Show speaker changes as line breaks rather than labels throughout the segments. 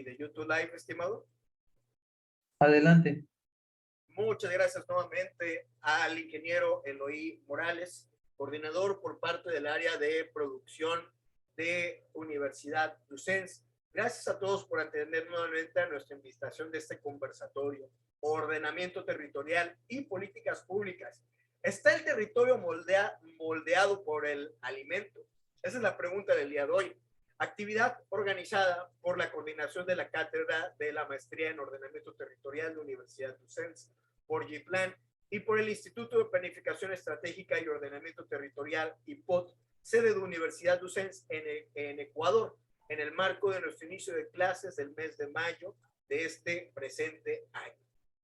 de YouTube Live, estimado.
Adelante.
Muchas gracias nuevamente al ingeniero Eloy Morales, coordinador por parte del área de producción de Universidad Lucens. Gracias a todos por atender nuevamente a nuestra invitación de este conversatorio, ordenamiento territorial y políticas públicas. ¿Está el territorio moldeado por el alimento? Esa es la pregunta del día de hoy. Actividad organizada por la coordinación de la Cátedra de la Maestría en Ordenamiento Territorial de Universidad Lucens, por GIPLAN y por el Instituto de Planificación Estratégica y Ordenamiento Territorial, IPOT, sede de Universidad Lucens en Ecuador, en el marco de nuestro inicio de clases del mes de mayo de este presente año.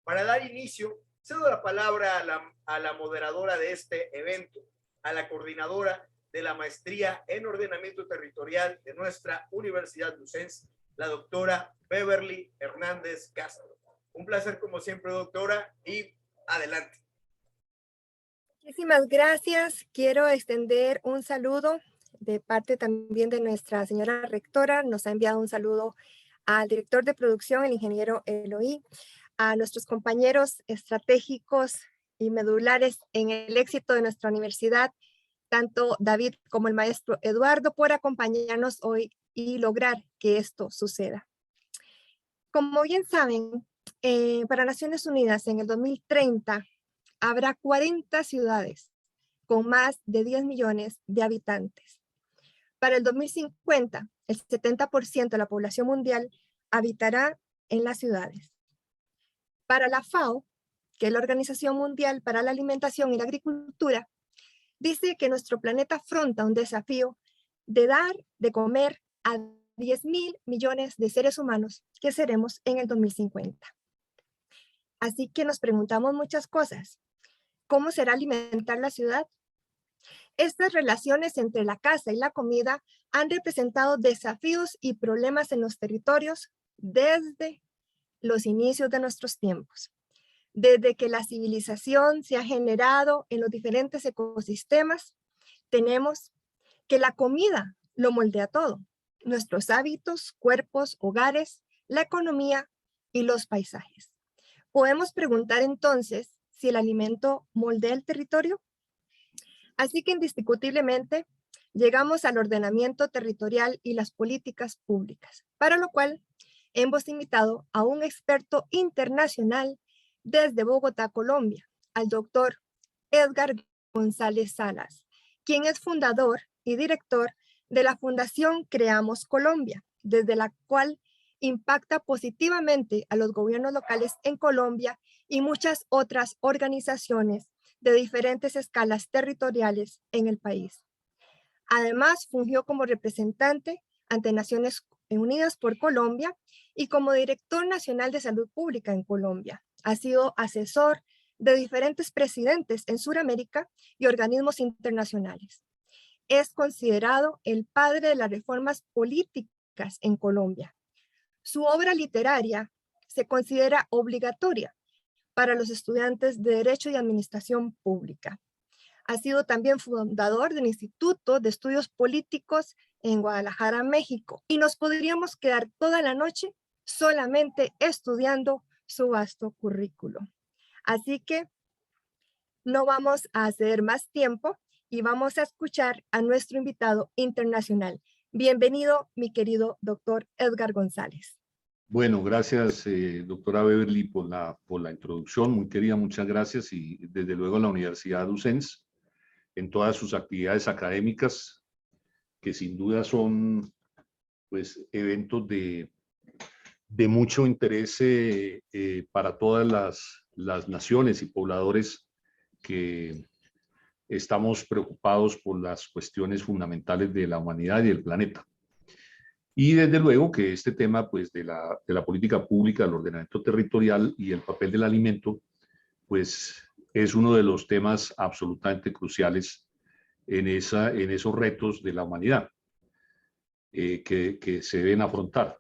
Para dar inicio, cedo la palabra a la moderadora de este evento, a la coordinadora de la Maestría en Ordenamiento Territorial de nuestra Universidad Lucens, la doctora Beverly Hernández Castro. Un placer como siempre, doctora, y adelante.
Muchísimas gracias. Quiero extender un saludo de parte también de nuestra señora rectora. Nos ha enviado un saludo al director de producción, el ingeniero Eloy, a nuestros compañeros estratégicos y medulares en el éxito de nuestra universidad, tanto David como el maestro Eduardo, por acompañarnos hoy y lograr que esto suceda. Como bien saben, para Naciones Unidas en el 2030 habrá 40 ciudades con más de 10 millones de habitantes. Para el 2050, el 70% de la población mundial habitará en las ciudades. Para la FAO, que es la Organización Mundial para la Alimentación y la Agricultura, dice que nuestro planeta afronta un desafío de dar de comer a 10.000 millones de seres humanos que seremos en el 2050. Así que nos preguntamos muchas cosas. ¿Cómo será alimentar la ciudad? Estas relaciones entre la casa y la comida han representado desafíos y problemas en los territorios desde los inicios de nuestros tiempos. Desde que la civilización se ha generado en los diferentes ecosistemas, tenemos que la comida lo moldea todo. Nuestros hábitos, cuerpos, hogares, la economía y los paisajes. Podemos preguntar entonces si el alimento moldea el territorio. Así que indiscutiblemente llegamos al ordenamiento territorial y las políticas públicas, para lo cual hemos invitado a un experto internacional desde Bogotá, Colombia, al doctor Edgar González Salas, quien es fundador y director de la Fundación Creamos Colombia, desde la cual impacta positivamente a los gobiernos locales en Colombia y muchas otras organizaciones de diferentes escalas territoriales en el país. Además, fungió como representante ante Naciones Unidas por Colombia y como director nacional de salud pública en Colombia. Ha sido asesor de diferentes presidentes en Sudamérica y organismos internacionales. Es considerado el padre de las reformas políticas en Colombia. Su obra literaria se considera obligatoria para los estudiantes de Derecho y Administración Pública. Ha sido también fundador del Instituto de Estudios Políticos en Guadalajara, México. Y nos podríamos quedar toda la noche solamente estudiando su vasto currículo. Así que no vamos a hacer más tiempo y vamos a escuchar a nuestro invitado internacional. Bienvenido, mi querido doctor Edgar González.
Bueno, gracias, doctora Beverly, por la introducción. Muy querida, muchas gracias. Y desde luego a la Universidad Lucens, en todas sus actividades académicas, que sin duda son pues, eventos de mucho interés para todas las naciones y pobladores que estamos preocupados por las cuestiones fundamentales de la humanidad y del planeta. Y desde luego que este tema pues, de la política pública, del ordenamiento territorial y el papel del alimento, pues es uno de los temas absolutamente cruciales en esos retos de la humanidad que se deben afrontar.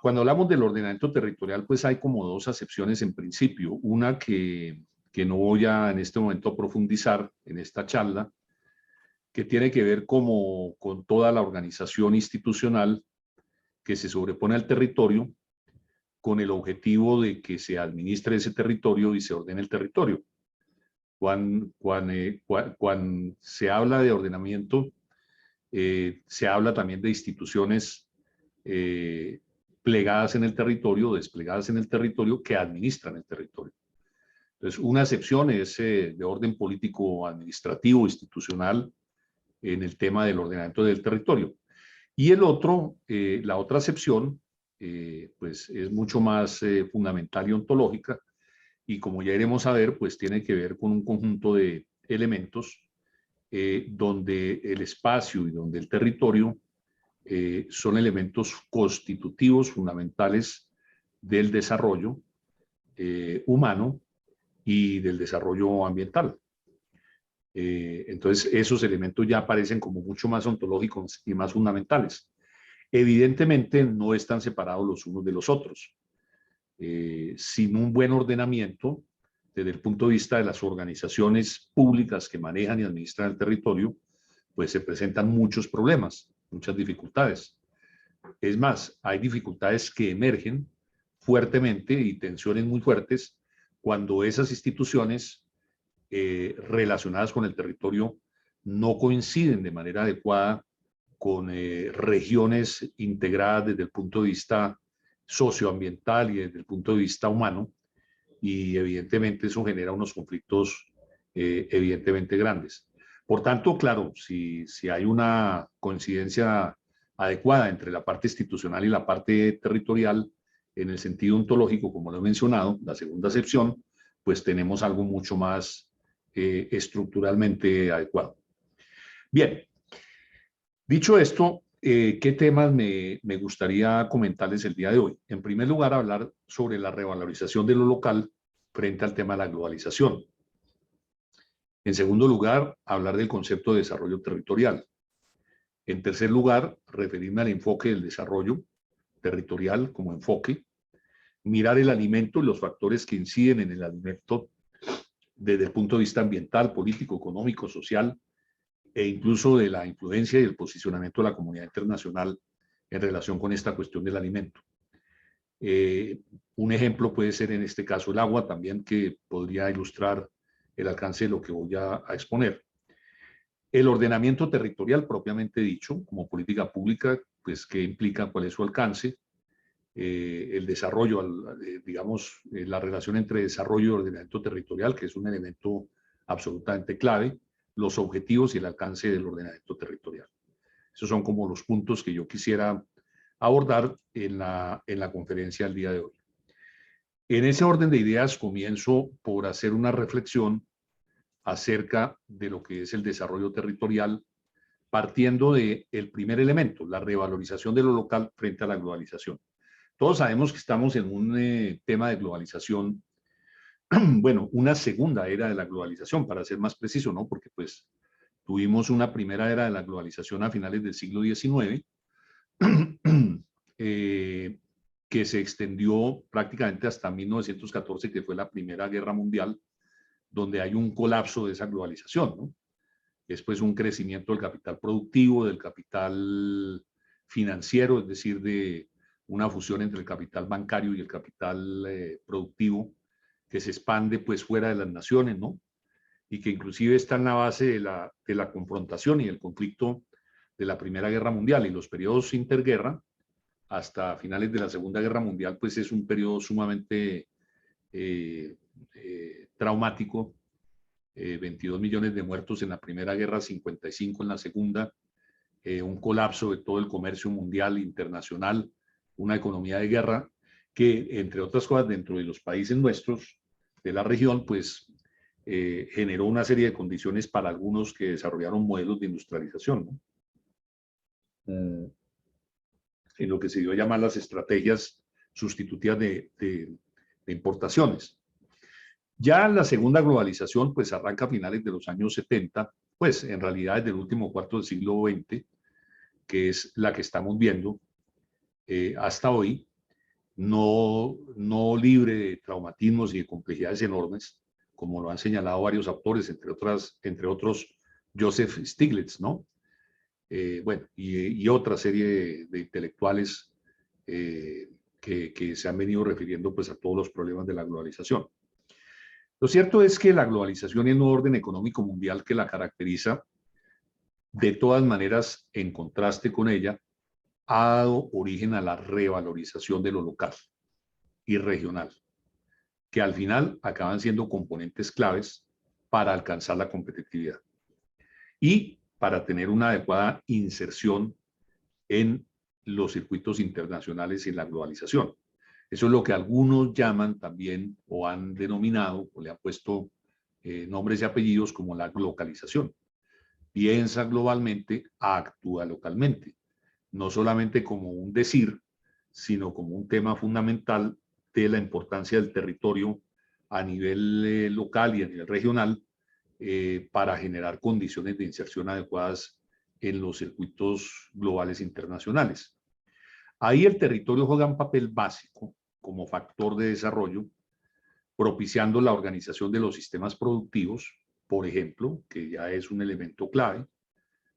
Cuando hablamos del ordenamiento territorial, pues hay como dos acepciones en principio. Una que no voy a en este momento a profundizar en esta charla, que tiene que ver con toda la organización institucional que se sobrepone al territorio con el objetivo de que se administre ese territorio y se ordene el territorio. Cuando se habla de ordenamiento, se habla también de instituciones plegadas en el territorio, desplegadas en el territorio, que administran el territorio. Entonces, una excepción es de orden político, administrativo, institucional, en el tema del ordenamiento del territorio. Y el otro, la otra excepción, pues es mucho más fundamental y ontológica, y como ya iremos a ver, pues tiene que ver con un conjunto de elementos donde el espacio y donde el territorio son elementos constitutivos fundamentales del desarrollo humano y del desarrollo ambiental. Entonces, esos elementos ya aparecen como mucho más ontológicos y más fundamentales. Evidentemente, no están separados los unos de los otros. Sin un buen ordenamiento, desde el punto de vista de las organizaciones públicas que manejan y administran el territorio, pues se presentan muchos problemas, muchas dificultades. Es más, hay dificultades que emergen fuertemente y tensiones muy fuertes cuando esas instituciones relacionadas con el territorio no coinciden de manera adecuada con regiones integradas desde el punto de vista socioambiental y desde el punto de vista humano, y evidentemente eso genera unos conflictos evidentemente grandes. Por tanto, claro, si hay una coincidencia adecuada entre la parte institucional y la parte territorial, en el sentido ontológico, como lo he mencionado, la segunda acepción, pues tenemos algo mucho más estructuralmente adecuado. Bien, dicho esto, ¿qué temas me gustaría comentarles el día de hoy? En primer lugar, hablar sobre la revalorización de lo local frente al tema de la globalización. En segundo lugar, hablar del concepto de desarrollo territorial. En tercer lugar, referirme al enfoque del desarrollo territorial como enfoque, mirar el alimento y los factores que inciden en el alimento desde el punto de vista ambiental, político, económico, social, e incluso de la influencia y el posicionamiento de la comunidad internacional en relación con esta cuestión del alimento. Un ejemplo puede ser en este caso el agua también, que podría ilustrar el alcance de lo que voy a exponer. El ordenamiento territorial propiamente dicho, como política pública, pues qué implica, cuál es su alcance, el desarrollo, digamos, la relación entre desarrollo y ordenamiento territorial, que es un elemento absolutamente clave, los objetivos y el alcance del ordenamiento territorial. Esos son como los puntos que yo quisiera abordar en la conferencia del día de hoy. En ese orden de ideas comienzo por hacer una reflexión acerca de lo que es el desarrollo territorial, partiendo del primer elemento, la revalorización de lo local frente a la globalización. Todos sabemos que estamos en un tema de globalización, bueno, una segunda era de la globalización, para ser más preciso, ¿no? Porque pues tuvimos una primera era de la globalización a finales del siglo XIX, que se extendió prácticamente hasta 1914, que fue la Primera Guerra Mundial, donde hay un colapso de esa globalización, ¿no? Después un crecimiento del capital productivo, del capital financiero, es decir, de una fusión entre el capital bancario y el capital productivo, que se expande pues fuera de las naciones, ¿no? Y que inclusive está en la base de la confrontación y el conflicto de la Primera Guerra Mundial, y los periodos interguerra hasta finales de la Segunda Guerra Mundial, pues es un periodo sumamente traumático. 22 millones de muertos en la Primera Guerra, 55 en la Segunda, un colapso de todo el comercio mundial internacional, una economía de guerra que, entre otras cosas, dentro de los países nuestros de la región, pues generó una serie de condiciones para algunos que desarrollaron modelos de industrialización, ¿no? En lo que se dio a llamar las estrategias sustitutivas de importaciones. Ya la segunda globalización pues arranca a finales de los años 70, pues en realidad desde el último cuarto del siglo XX, que es la que estamos viendo hasta hoy, no libre de traumatismos y de complejidades enormes, como lo han señalado varios autores, entre otros Joseph Stiglitz, ¿no? Bueno, y otra serie de intelectuales que se han venido refiriendo pues, a todos los problemas de la globalización. Lo cierto es que la globalización y el nuevo orden económico mundial que la caracteriza, de todas maneras, en contraste con ella, ha dado origen a la revalorización de lo local y regional, que al final acaban siendo componentes claves para alcanzar la competitividad y para tener una adecuada inserción en los circuitos internacionales y en la globalización. Eso es lo que algunos llaman también o han denominado o le han puesto nombres y apellidos como la globalización. Piensa globalmente, actúa localmente, no solamente como un decir, sino como un tema fundamental de la importancia del territorio a nivel local y a nivel regional para generar condiciones de inserción adecuadas en los circuitos globales internacionales. Ahí el territorio juega un papel básico como factor de desarrollo, propiciando la organización de los sistemas productivos, por ejemplo, que ya es un elemento clave,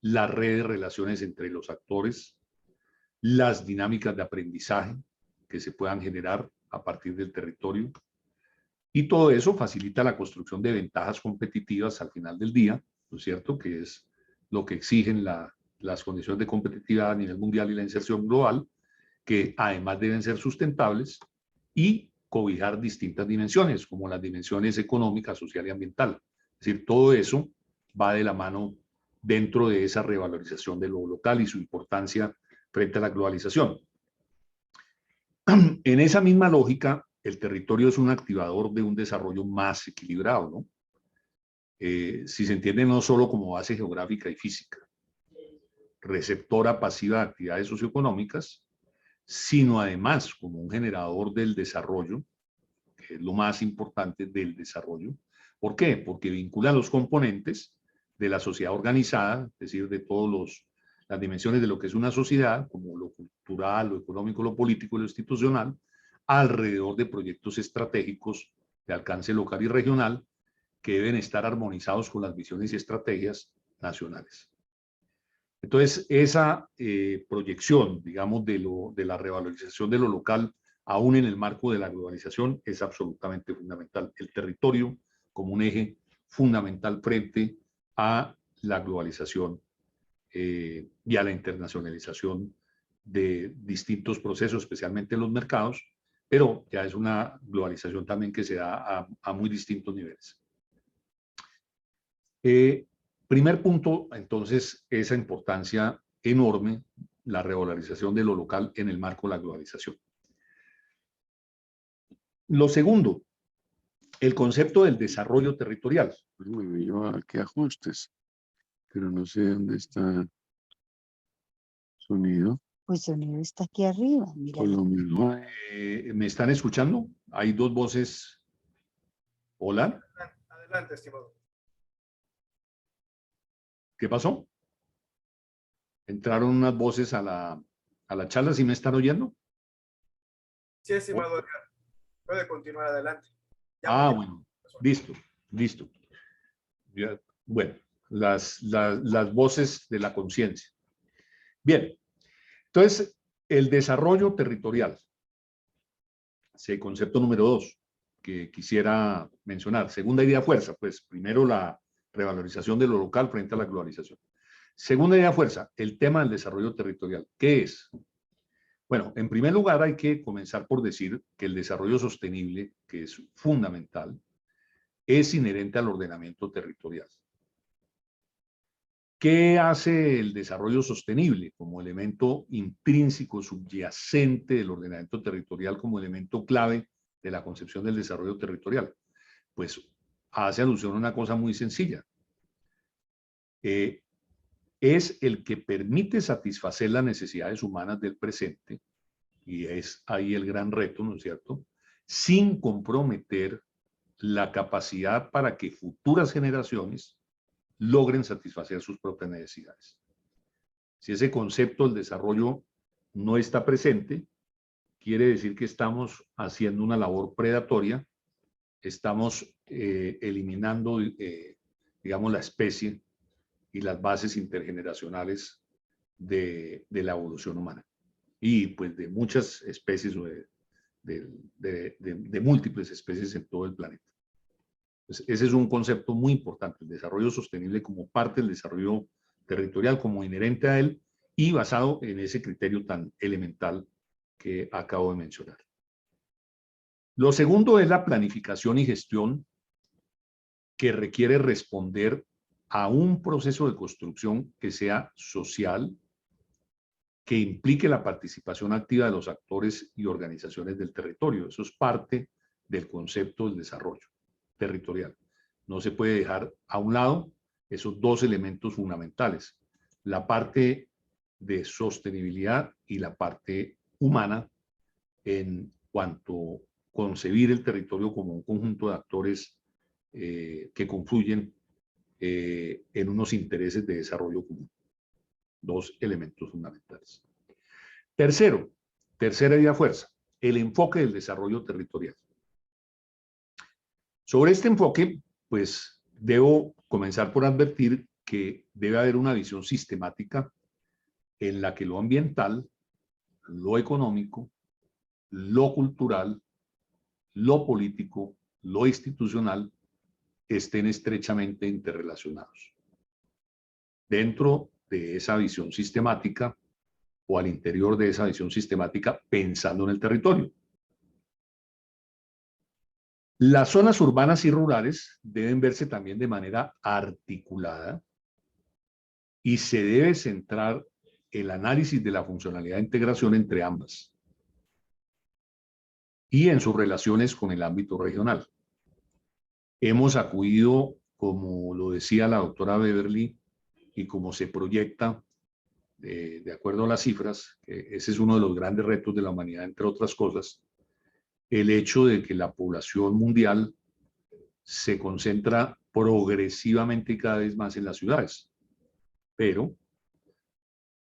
la red de relaciones entre los actores, las dinámicas de aprendizaje que se puedan generar a partir del territorio, y todo eso facilita la construcción de ventajas competitivas al final del día, ¿no es cierto?, que es lo que exigen las condiciones de competitividad a nivel mundial y la inserción global, que además deben ser sustentables y cobijar distintas dimensiones, como las dimensiones económica, social y ambiental. Es decir, todo eso va de la mano dentro de esa revalorización de lo local y su importancia frente a la globalización. En esa misma lógica, el territorio es un activador de un desarrollo más equilibrado, ¿no? Si se entiende no solo como base geográfica y física, receptora pasiva de actividades socioeconómicas, sino además como un generador del desarrollo, que es lo más importante del desarrollo. ¿Por qué? Porque vincula los componentes de la sociedad organizada, es decir, de todas las dimensiones de lo que es una sociedad, como lo cultural, lo económico, lo político, lo institucional, alrededor de proyectos estratégicos de alcance local y regional que deben estar armonizados con las visiones y estrategias nacionales. Entonces, esa proyección, digamos, de la revalorización de lo local, aún en el marco de la globalización, es absolutamente fundamental. El territorio como un eje fundamental frente a la globalización y a la internacionalización de distintos procesos, especialmente en los mercados, pero ya es una globalización también que se da a muy distintos niveles. Primer punto, entonces, esa importancia enorme, la revalorización de lo local en el marco de la globalización. Lo segundo, el concepto del desarrollo territorial.
Bueno, yo aquí ajustes, pero no sé dónde está sonido.
Pues sonido está aquí arriba, mira.
Colombia.
¿Me están escuchando? Hay dos voces. Hola.
Adelante, estimado.
¿Qué pasó? Entraron unas voces a la charla. ¿Sí me están oyendo?
Sí, estimado Edgar. Puede continuar adelante.
Bueno, listo. Ya, bueno, las voces de la conciencia. Bien, entonces, el desarrollo territorial. Ese concepto número 2 que quisiera mencionar. Segunda idea fuerza, pues primero la revalorización de lo local frente a la globalización. Segunda idea fuerza, el tema del desarrollo territorial. ¿Qué es? Bueno, en primer lugar hay que comenzar por decir que el desarrollo sostenible, que es fundamental, es inherente al ordenamiento territorial. ¿Qué hace el desarrollo sostenible como elemento intrínseco, subyacente del ordenamiento territorial, como elemento clave de la concepción del desarrollo territorial? Pues hace alusión a una cosa muy sencilla. Es el que permite satisfacer las necesidades humanas del presente, y es ahí el gran reto, ¿no es cierto?, sin comprometer la capacidad para que futuras generaciones logren satisfacer sus propias necesidades. Si ese concepto del desarrollo no está presente, quiere decir que estamos haciendo una labor predatoria, estamos eliminando, digamos, la especie y las bases intergeneracionales de la evolución humana. y pues de muchas especies o de múltiples especies en todo el planeta. Pues ese es un concepto muy importante, el desarrollo sostenible como parte del desarrollo territorial, como inherente a él y basado en ese criterio tan elemental que acabo de mencionar. Lo segundo es la planificación y gestión, que requiere responder a un proceso de construcción que sea social, que implique la participación activa de los actores y organizaciones del territorio. Eso es parte del concepto del desarrollo territorial. No se puede dejar a un lado esos dos elementos fundamentales, la parte de sostenibilidad y la parte humana en cuanto a concebir el territorio como un conjunto de actores que confluyen en unos intereses de desarrollo común. Dos elementos fundamentales. Tercero, tercera idea fuerza, el enfoque del desarrollo territorial. Sobre este enfoque, pues debo comenzar por advertir que debe haber una visión sistemática en la que lo ambiental, lo económico, lo cultural, lo político, lo institucional estén estrechamente interrelacionados. Dentro de esa visión sistemática o al interior de esa visión sistemática, pensando en el territorio. Las zonas urbanas y rurales deben verse también de manera articulada y se debe centrar el análisis de la funcionalidad de integración entre ambas y en sus relaciones con el ámbito regional. Hemos acudido, como lo decía la doctora Beverly, y como se proyecta, de acuerdo a las cifras, que ese es uno de los grandes retos de la humanidad, entre otras cosas, el hecho de que la población mundial se concentra progresivamente y cada vez más en las ciudades. Pero,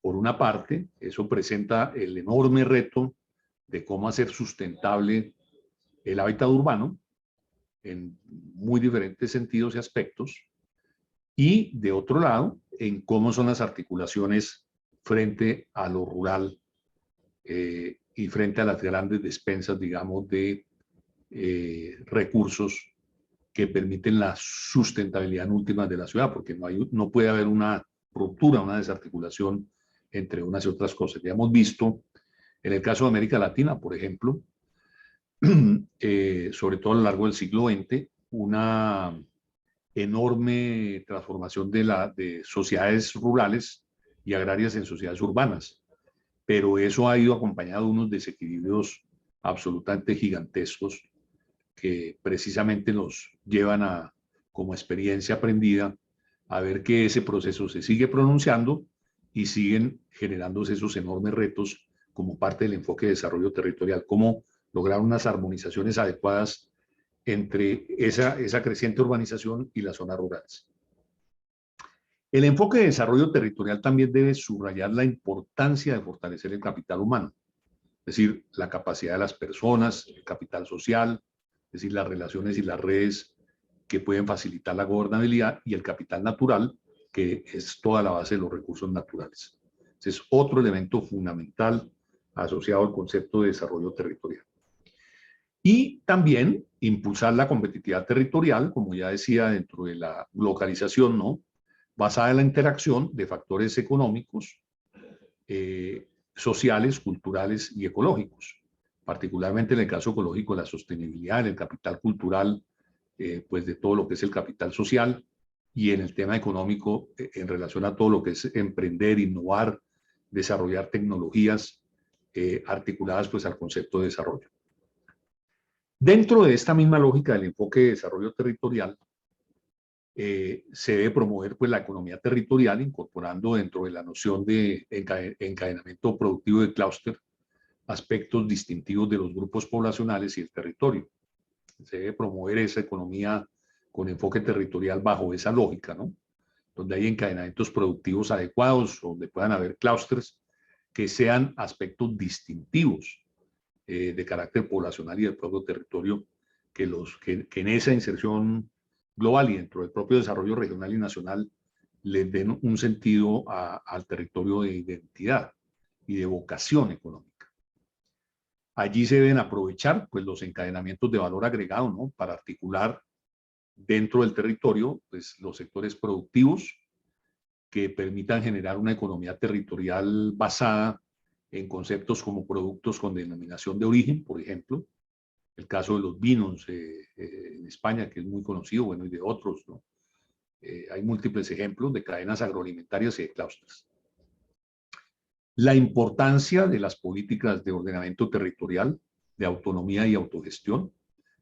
por una parte, eso presenta el enorme reto de cómo hacer sustentable el hábitat urbano en muy diferentes sentidos y aspectos, y de otro lado, en cómo son las articulaciones frente a lo rural y frente a las grandes despensas, digamos, de recursos que permiten la sustentabilidad en últimas de la ciudad, porque no puede haber una ruptura, una desarticulación entre unas y otras cosas. Ya hemos visto, en el caso de América Latina, por ejemplo, sobre todo a lo largo del siglo XX, una enorme transformación de sociedades rurales y agrarias en sociedades urbanas, pero eso ha ido acompañado de unos desequilibrios absolutamente gigantescos que precisamente nos llevan a, como experiencia aprendida, a ver que ese proceso se sigue pronunciando y siguen generándose esos enormes retos como parte del enfoque de desarrollo territorial, cómo lograr unas armonizaciones adecuadas entre esa creciente urbanización y las zonas rurales. El enfoque de desarrollo territorial también debe subrayar la importancia de fortalecer el capital humano, es decir, la capacidad de las personas, el capital social, es decir, las relaciones y las redes que pueden facilitar la gobernabilidad, y el capital natural, que es toda la base de los recursos naturales. Ese es otro elemento fundamental asociado al concepto de desarrollo territorial. Y también impulsar la competitividad territorial, como ya decía, dentro de la localización, ¿no? Basada en la interacción de factores económicos, sociales, culturales y ecológicos. Particularmente en el caso ecológico, la sostenibilidad, en el capital cultural, pues de todo lo que es el capital social, y en el tema económico, en relación a todo lo que es emprender, innovar, desarrollar tecnologías articuladas pues al concepto de desarrollo. Dentro de esta misma lógica del enfoque de desarrollo territorial, se debe promover pues la economía territorial, incorporando dentro de la noción de encadenamiento productivo de clúster aspectos distintivos de los grupos poblacionales y el territorio. Se debe promover esa economía con enfoque territorial bajo esa lógica, ¿no? Donde hay encadenamientos productivos adecuados, donde puedan haber clústeres que sean aspectos distintivos de carácter poblacional y del propio territorio, que en esa inserción global y dentro del propio desarrollo regional y nacional les den un sentido al territorio de identidad y de vocación económica. Allí se deben aprovechar pues, los encadenamientos de valor agregado, ¿no? Para articular dentro del territorio pues, los sectores productivos que permitan generar una economía territorial basada en conceptos como productos con denominación de origen, por ejemplo, el caso de los vinos en España, que es muy conocido, bueno, y de otros, ¿no? Hay múltiples ejemplos de cadenas agroalimentarias y de clústeres. La importancia de las políticas de ordenamiento territorial, de autonomía y autogestión,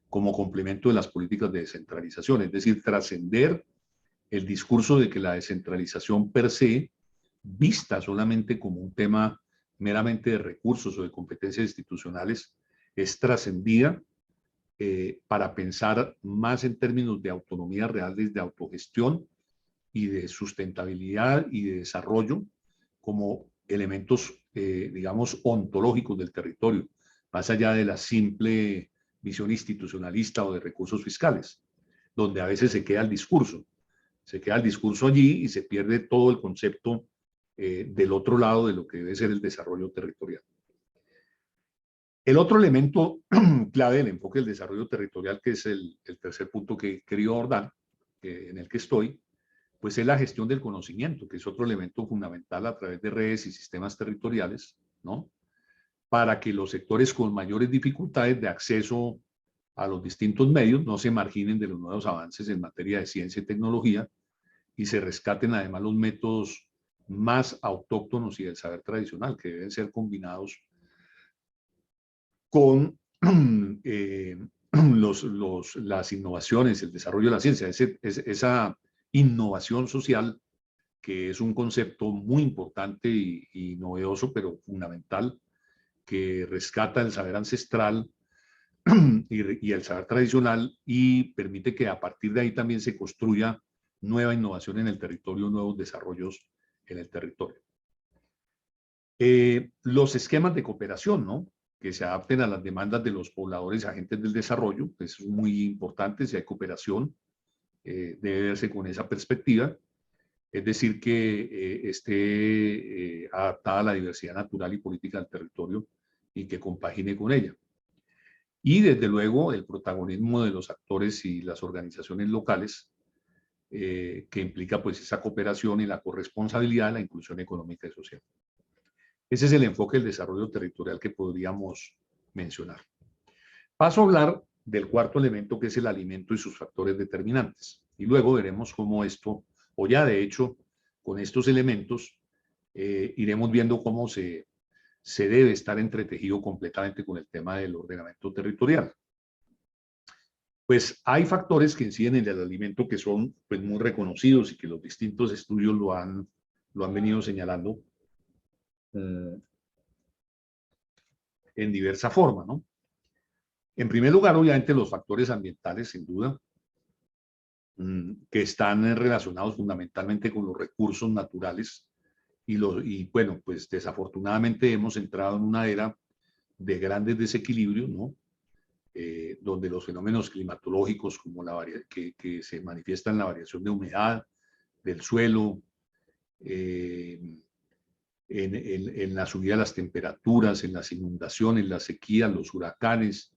como complemento de las políticas de descentralización, es decir, trascender el discurso de que la descentralización per se, vista solamente como un tema meramente de recursos o de competencias institucionales, es trascendida para pensar más en términos de autonomía real desde autogestión y de sustentabilidad y de desarrollo como elementos, digamos, ontológicos del territorio, más allá de la simple visión institucionalista o de recursos fiscales, donde a veces se queda el discurso. Se queda el discurso allí y se pierde todo el concepto del otro lado de lo que debe ser el desarrollo territorial. El otro elemento clave del enfoque del desarrollo territorial, que es el tercer punto que he querido abordar, en el que estoy, pues es la gestión del conocimiento, que es otro elemento fundamental a través de redes y sistemas territoriales, ¿no? Para que los sectores con mayores dificultades de acceso a los distintos medios no se marginen de los nuevos avances en materia de ciencia y tecnología y se rescaten además los métodos más autóctonos y del saber tradicional, que deben ser combinados con las innovaciones, el desarrollo de la ciencia, esa innovación social, que es un concepto muy importante y novedoso, pero fundamental, que rescata el saber ancestral y el saber tradicional y permite que a partir de ahí también se construya nueva innovación en el territorio, nuevos desarrollos en el territorio. Los esquemas de cooperación, ¿no? Que se adapten a las demandas de los pobladores y agentes del desarrollo, pues es muy importante. Si hay cooperación, debe verse con esa perspectiva, es decir, que esté adaptada a la diversidad natural y política del territorio y que compagine con ella. Y desde luego el protagonismo de los actores y las organizaciones locales, que implica pues esa cooperación y la corresponsabilidad, la inclusión económica y social. Ese es el enfoque del desarrollo territorial que podríamos mencionar. Paso a hablar del cuarto elemento, que es el alimento y sus factores determinantes. Y luego veremos cómo esto, o ya de hecho, con estos elementos, iremos viendo cómo se debe estar entretejido completamente con el tema del ordenamiento territorial. Pues hay factores que inciden en el alimento que son pues, muy reconocidos y que los distintos estudios lo han venido señalando en diversa forma, ¿no? En primer lugar, obviamente, los factores ambientales, sin duda, que están relacionados fundamentalmente con los recursos naturales y bueno, pues desafortunadamente hemos entrado en una era de grandes desequilibrios, ¿no? Donde los fenómenos climatológicos como que se manifiestan en la variación de humedad del suelo, en la subida de las temperaturas, en las inundaciones, las sequías, los huracanes,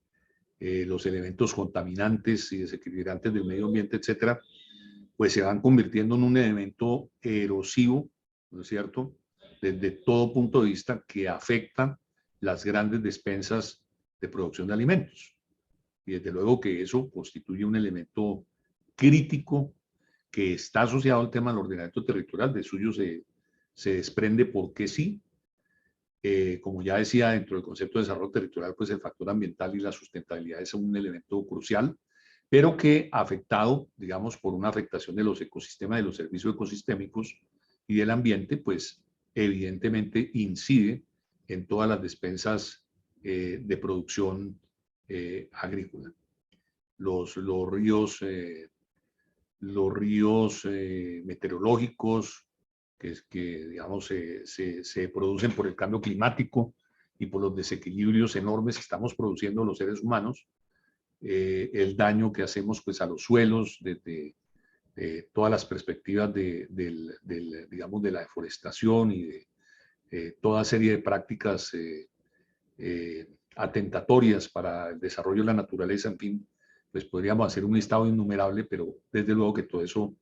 los elementos contaminantes y desequilibrantes del medio ambiente, etcétera, pues se van convirtiendo en un elemento erosivo, ¿no es cierto?, desde todo punto de vista que afecta las grandes despensas de producción de alimentos. Y desde luego que eso constituye un elemento crítico que está asociado al tema del ordenamiento territorial, de suyo se desprende porque sí. Como ya decía, dentro del concepto de desarrollo territorial, pues el factor ambiental y la sustentabilidad es un elemento crucial, pero que afectado, digamos, por una afectación de los ecosistemas, de los servicios ecosistémicos y del ambiente, pues evidentemente incide en todas las despensas de producción agrícola. Los ríos meteorológicos, que digamos, se producen por el cambio climático y por los desequilibrios enormes que estamos produciendo los seres humanos, el daño que hacemos pues, a los suelos desde todas las perspectivas digamos, de la deforestación y de toda serie de prácticas atentatorias para el desarrollo de la naturaleza, en fin, pues podríamos hacer un listado innumerable, pero desde luego que todo eso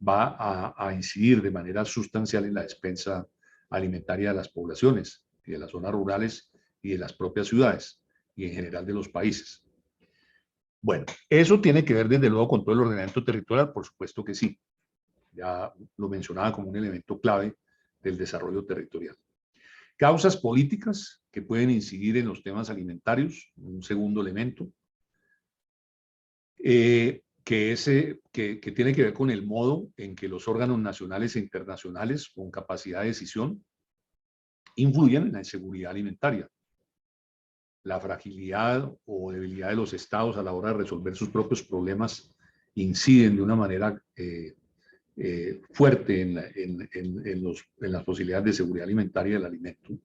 va a incidir de manera sustancial en la despensa alimentaria de las poblaciones y de las zonas rurales y de las propias ciudades y en general de los países. Bueno, eso tiene que ver desde luego con todo el ordenamiento territorial, por supuesto que sí. Ya lo mencionaba como un elemento clave del desarrollo territorial. Causas políticas que pueden incidir en los temas alimentarios, un segundo elemento, que tiene que ver con el modo en que los órganos nacionales e internacionales con capacidad de decisión influyen en la inseguridad alimentaria. La fragilidad o debilidad de los estados a la hora de resolver sus propios problemas inciden de una manera fuerte en las posibilidades de seguridad alimentaria del alimento.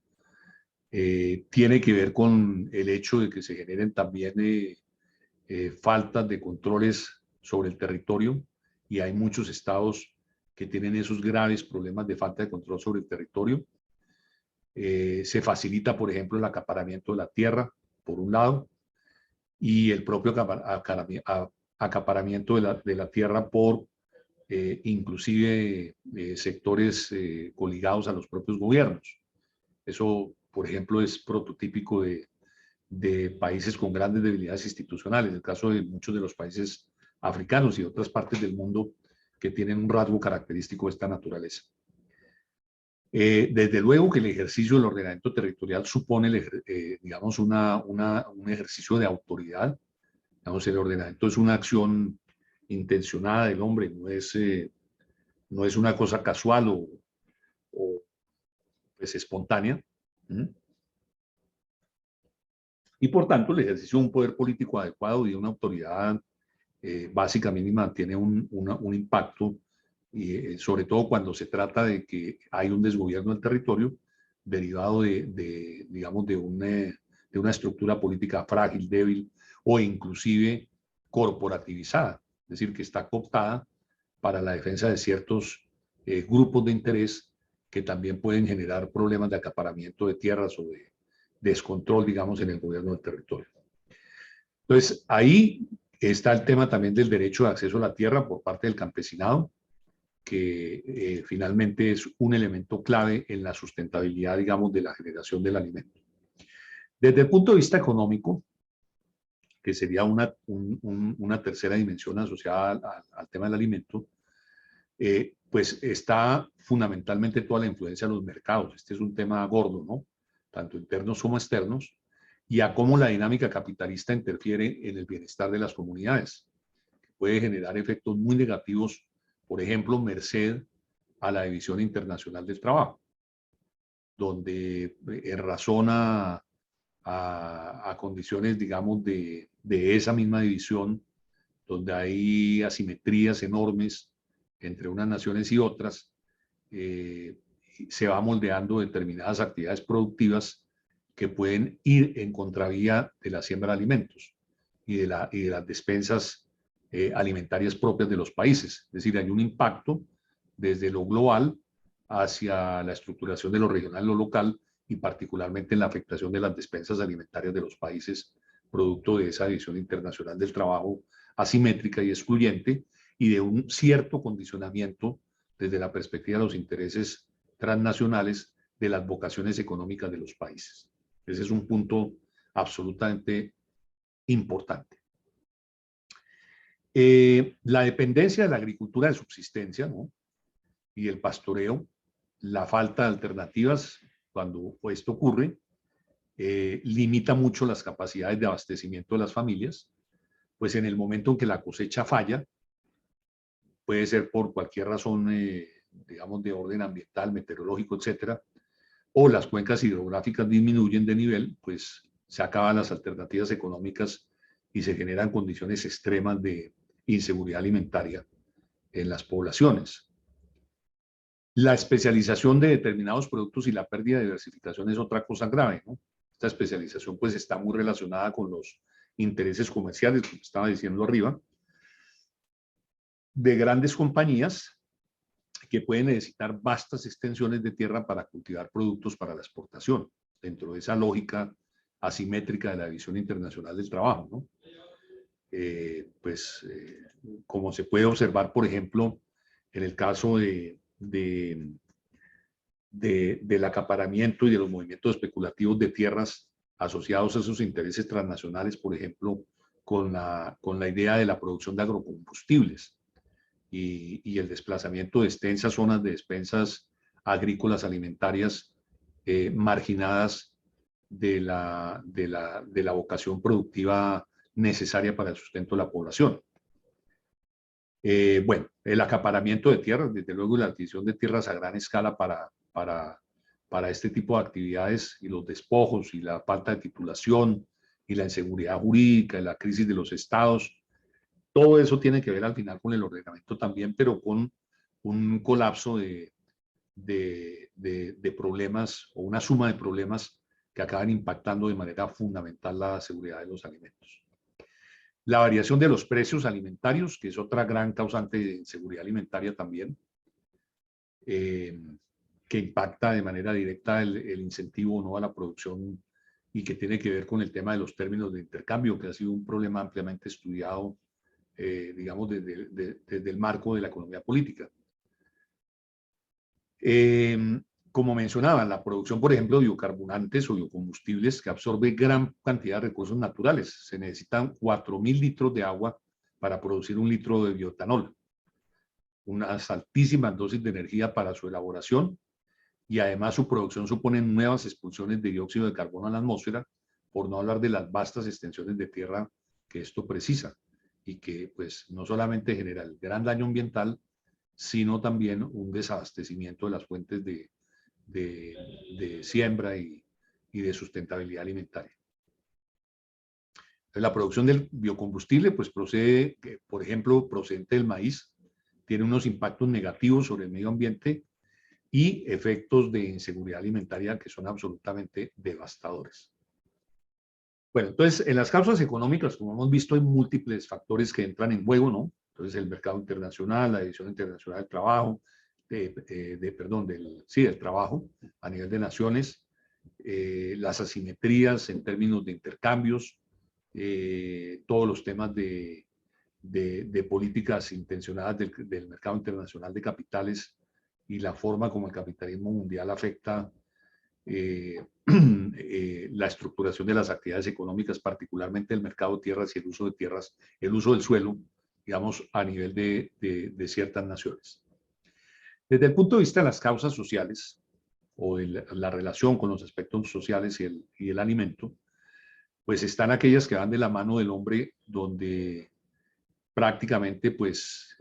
Tiene que ver con el hecho de que se generen también faltas de controles sobre el territorio, y hay muchos estados que tienen esos graves problemas de falta de control sobre el territorio. Se facilita, por ejemplo, el acaparamiento de la tierra, por un lado, y el propio acaparamiento de la tierra por inclusive sectores coligados a los propios gobiernos. Eso, por ejemplo, es prototípico de países con grandes debilidades institucionales, en el caso de muchos de los países africanos y otras partes del mundo que tienen un rasgo característico de esta naturaleza. Desde luego que el ejercicio del ordenamiento territorial supone, digamos, un ejercicio de autoridad. Digamos, el ordenamiento es una acción intencionada del hombre, no es una cosa casual o pues, espontánea. Y por tanto, el ejercicio de un poder político adecuado y de una autoridad básica mínima tiene un impacto, sobre todo cuando se trata de que hay un desgobierno del territorio derivado digamos, de una estructura política frágil, débil o inclusive corporativizada, es decir, que está cooptada para la defensa de ciertos grupos de interés que también pueden generar problemas de acaparamiento de tierras o de descontrol, digamos, en el gobierno del territorio. Entonces, ahí está el tema también del derecho de acceso a la tierra por parte del campesinado, que finalmente es un elemento clave en la sustentabilidad, digamos, de la generación del alimento. Desde el punto de vista económico, que sería una tercera dimensión asociada al tema del alimento, pues está fundamentalmente toda la influencia de los mercados. Este es un tema gordo, ¿no? Tanto internos como externos, y a cómo la dinámica capitalista interfiere en el bienestar de las comunidades. Puede generar efectos muy negativos, por ejemplo, merced a la División Internacional del Trabajo, donde en razón a condiciones, digamos, de esa misma división, donde hay asimetrías enormes entre unas naciones y otras, se va moldeando determinadas actividades productivas que pueden ir en contravía de la siembra de alimentos y de las despensas alimentarias propias de los países. Es decir, hay un impacto desde lo global hacia la estructuración de lo regional y lo local, y particularmente en la afectación de las despensas alimentarias de los países, producto de esa división internacional del trabajo asimétrica y excluyente, y de un cierto condicionamiento desde la perspectiva de los intereses transnacionales de las vocaciones económicas de los países. Ese es un punto absolutamente importante. La dependencia de la agricultura de subsistencia, ¿no?, y el pastoreo, la falta de alternativas cuando esto ocurre, limita mucho las capacidades de abastecimiento de las familias, pues en el momento en que la cosecha falla, puede ser por cualquier razón, digamos, de orden ambiental, meteorológico, etcétera, o las cuencas hidrográficas disminuyen de nivel, pues se acaban las alternativas económicas y se generan condiciones extremas de inseguridad alimentaria en las poblaciones. La especialización de determinados productos y la pérdida de diversificación es otra cosa grave, ¿no? Esta especialización pues está muy relacionada con los intereses comerciales, como estaba diciendo arriba, de grandes compañías que pueden necesitar vastas extensiones de tierra para cultivar productos para la exportación. Dentro de esa lógica asimétrica de la División Internacional del Trabajo, ¿no? Como se puede observar, por ejemplo, en el caso del acaparamiento y de los movimientos especulativos de tierras asociados a esos intereses transnacionales, por ejemplo, con la idea de la producción de agrocombustibles y el desplazamiento de extensas zonas de despensas agrícolas alimentarias marginadas de la vocación productiva necesaria para el sustento de la población. Bueno, el acaparamiento de tierras, desde luego, y la adquisición de tierras a gran escala para este tipo de actividades, y los despojos y la falta de titulación y la inseguridad jurídica y la crisis de los estados, todo eso tiene que ver al final con el ordenamiento también, pero con un colapso de problemas, o una suma de problemas que acaban impactando de manera fundamental la seguridad de los alimentos. La variación de los precios alimentarios, que es otra gran causante de inseguridad alimentaria también, que impacta de manera directa el incentivo no a la producción, y que tiene que ver con el tema de los términos de intercambio, que ha sido un problema ampliamente estudiado, digamos, desde el marco de la economía política. Como mencionaba, la producción, por ejemplo, de biocarburantes o biocombustibles, que absorbe gran cantidad de recursos naturales. Se necesitan 4.000 litros de agua para producir 1 litro de bioetanol. Unas altísimas dosis de energía para su elaboración, y además su producción supone nuevas expulsiones de dióxido de carbono a la atmósfera, por no hablar de las vastas extensiones de tierra que esto precisa, y que pues no solamente genera el gran daño ambiental, sino también un desabastecimiento de las fuentes de siembra y de sustentabilidad alimentaria. La producción del biocombustible pues procede, por ejemplo, procedente del maíz, tiene unos impactos negativos sobre el medio ambiente y efectos de inseguridad alimentaria que son absolutamente devastadores. Bueno, entonces, en las causas económicas, como hemos visto, hay múltiples factores que entran en juego, ¿no? Entonces, el mercado internacional, la División Internacional del Trabajo, del trabajo a nivel de naciones, las asimetrías en términos de intercambios, todos los temas de políticas intencionadas del mercado internacional de capitales, y la forma como el capitalismo mundial afecta la estructuración de las actividades económicas, particularmente el mercado de tierras y el uso de tierras, el uso del suelo, digamos, a nivel de ciertas naciones. Desde el punto de vista de las causas sociales, o de la relación con los aspectos sociales y el alimento, pues están aquellas que van de la mano del hombre, donde prácticamente pues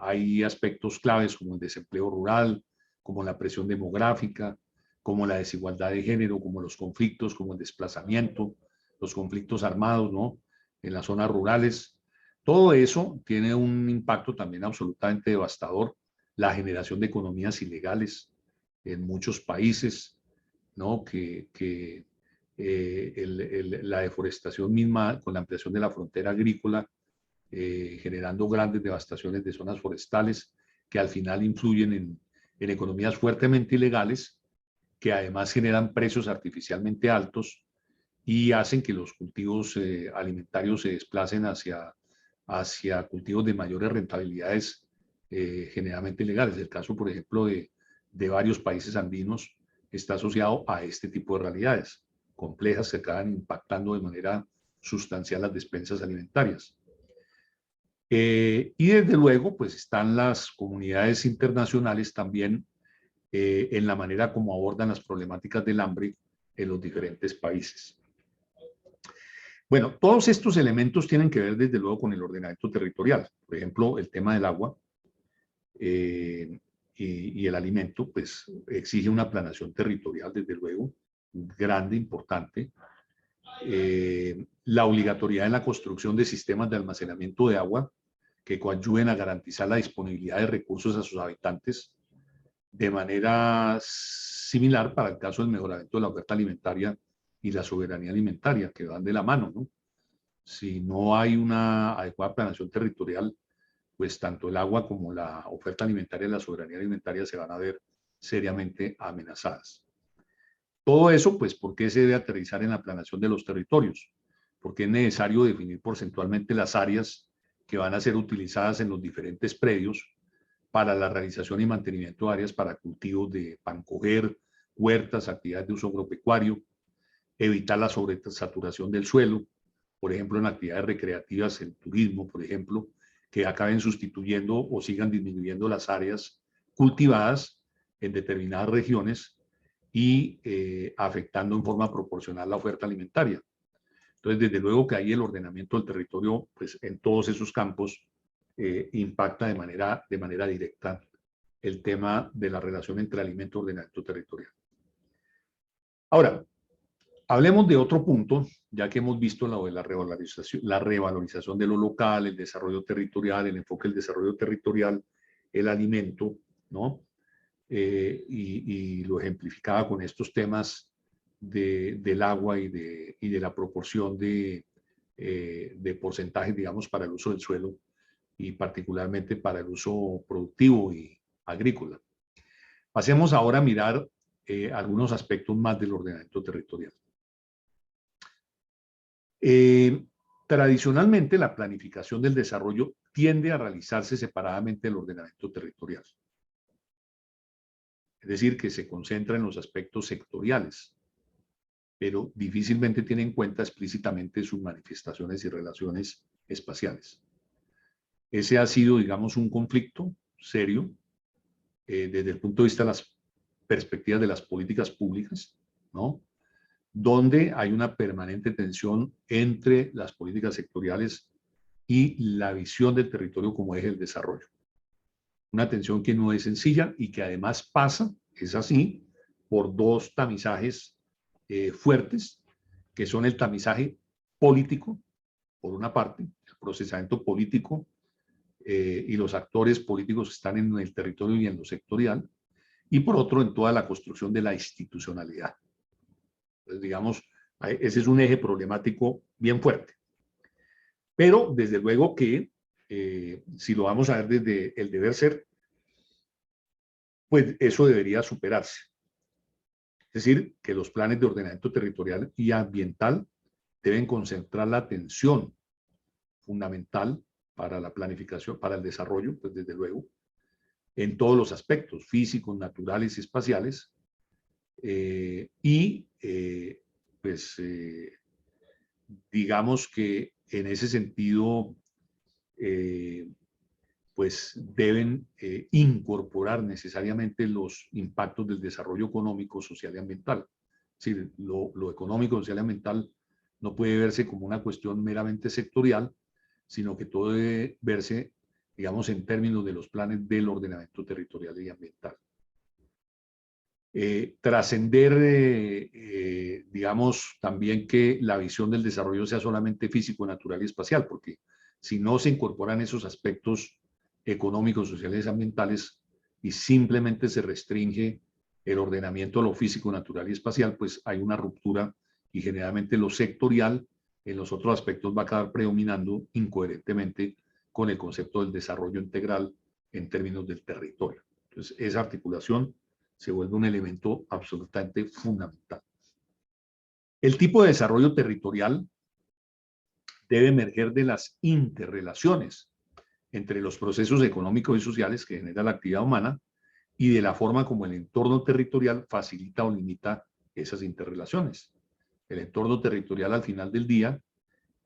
hay aspectos claves como el desempleo rural, como la presión demográfica, como la desigualdad de género, como los conflictos, como el desplazamiento, los conflictos armados, ¿no? En las zonas rurales. Todo eso tiene un impacto también absolutamente devastador. La generación de economías ilegales en muchos países, ¿no? La deforestación misma, con la ampliación de la frontera agrícola, generando grandes devastaciones de zonas forestales, que al final influyen en economías fuertemente ilegales, que además generan precios artificialmente altos y hacen que los cultivos alimentarios se desplacen hacia cultivos de mayores rentabilidades, generalmente ilegales. El caso, por ejemplo, de varios países andinos está asociado a este tipo de realidades complejas que acaban impactando de manera sustancial las despensas alimentarias. Y desde luego, pues están las comunidades internacionales también en la manera como abordan las problemáticas del hambre en los diferentes países. Bueno, todos estos elementos tienen que ver desde luego con el ordenamiento territorial. Por ejemplo, el tema del agua y el alimento, pues exige una planeación territorial, desde luego, grande, importante. La obligatoriedad en la construcción de sistemas de almacenamiento de agua que coadyuven a garantizar la disponibilidad de recursos a sus habitantes, de manera similar para el caso del mejoramiento de la oferta alimentaria y la soberanía alimentaria, que van de la mano, ¿no? Si no hay una adecuada planeación territorial, pues tanto el agua como la oferta alimentaria y la soberanía alimentaria se van a ver seriamente amenazadas. Todo eso, pues, ¿por qué se debe aterrizar en la planeación de los territorios? Porque es necesario definir porcentualmente las áreas que van a ser utilizadas en los diferentes predios para la realización y mantenimiento de áreas para cultivos de pancoger, huertas, actividades de uso agropecuario, evitar la sobresaturación del suelo, por ejemplo, en actividades recreativas, en turismo, por ejemplo, que acaben sustituyendo o sigan disminuyendo las áreas cultivadas en determinadas regiones y afectando en forma proporcional la oferta alimentaria. Entonces, desde luego que ahí el ordenamiento del territorio, pues en todos esos campos, impacta de manera directa el tema de la relación entre alimento y ordenamiento territorial. Ahora, hablemos de otro punto, ya que hemos visto la revalorización de lo local, el desarrollo territorial, el enfoque del desarrollo territorial, el alimento, ¿no? Y lo ejemplificaba con estos temas del agua y de la proporción de porcentajes, digamos, para el uso del suelo y particularmente para el uso productivo y agrícola. Pasemos ahora a mirar algunos aspectos más del ordenamiento territorial. Tradicionalmente, la planificación del desarrollo tiende a realizarse separadamente del ordenamiento territorial. Es decir, que se concentra en los aspectos sectoriales, pero difícilmente tiene en cuenta explícitamente sus manifestaciones y relaciones espaciales. Ese ha sido, digamos, un conflicto serio desde el punto de vista de las perspectivas de las políticas públicas, ¿no? Donde hay una permanente tensión entre las políticas sectoriales y la visión del territorio como eje del desarrollo. Una tensión que no es sencilla y que además pasa, es así, por dos tamizajes fuertes, que son el tamizaje político, por una parte, el procesamiento político y los actores políticos que están en el territorio y en lo sectorial, y por otro, en toda la construcción de la institucionalidad. Entonces, digamos, ese es un eje problemático bien fuerte. Pero, desde luego que, si lo vamos a ver desde el deber ser, pues eso debería superarse. Es decir, que los planes de ordenamiento territorial y ambiental deben concentrar la atención fundamental para la planificación, para el desarrollo, pues desde luego, en todos los aspectos, físicos, naturales y espaciales, digamos que en ese sentido, pues deben incorporar necesariamente los impactos del desarrollo económico, social y ambiental. Es decir, lo económico, social y ambiental no puede verse como una cuestión meramente sectorial, sino que todo debe verse, digamos, en términos de los planes del ordenamiento territorial y ambiental. Trascender, digamos, también que la visión del desarrollo sea solamente físico, natural y espacial, porque si no se incorporan esos aspectos económicos, sociales y ambientales y simplemente se restringe el ordenamiento a lo físico, natural y espacial, pues hay una ruptura y generalmente lo sectorial en los otros aspectos va a acabar predominando incoherentemente con el concepto del desarrollo integral en términos del territorio. Entonces, esa articulación se vuelve un elemento absolutamente fundamental. El tipo de desarrollo territorial debe emerger de las interrelaciones entre los procesos económicos y sociales que genera la actividad humana y de la forma como el entorno territorial facilita o limita esas interrelaciones. El entorno territorial al final del día